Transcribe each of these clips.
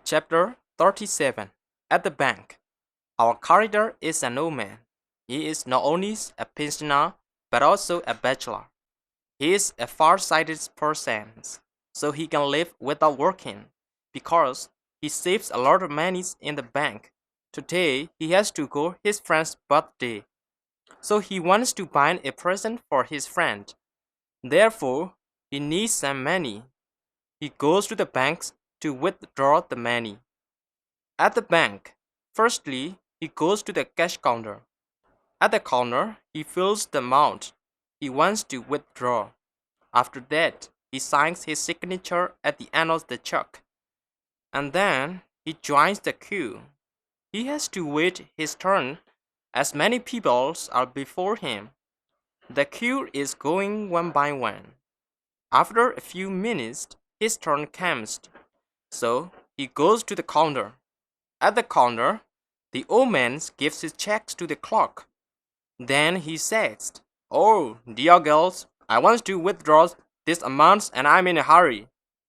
Chapter 37. At the bank. Our character is an old man. He is not only a pensioner but also a bachelor. He is a far-sighted person, so he can live without working because he saves a lot of money in the bank. Today he has to go his friend's birthday, so he wants to buy a present for his friend. Therefore, he needs some money. He goes to the banks to withdraw the money. At the bank, firstly, he goes to the cash counter. At the counter, he fills the amount he wants to withdraw. After that, he signs his signature at the end of the check. And then he joins the queue. He has to wait his turn as many people are before him. The queue is going one by one. After a few minutes, his turn comes. So he goes to the counter. At the counter, the old man gives his checks to the clerk. Then he says, "Oh, dear girls, I want to withdraw this amount and I'm in a hurry."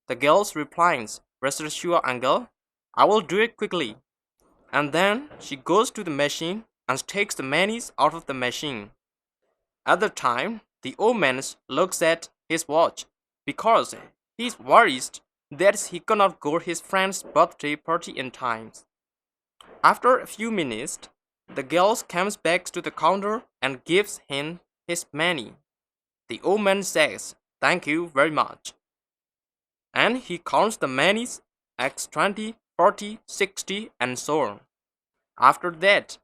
The girl replies, "Rest assured, uncle, I will do it quickly." And then she goes to the machine and takes the money out of the machine. At the time, the old man looks at his watch because he's worried that he cannot go to his friend's birthday party in time. After a few minutes, the girl comes back to the counter and gives him his money. The old man says, "Thank you very much." And he counts the monies X 20, 40, 60, and so on. After that,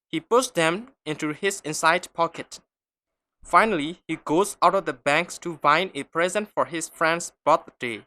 he puts them into his inside pocket. Finally, he goes out of the bank to buy a present for his friend's birthday.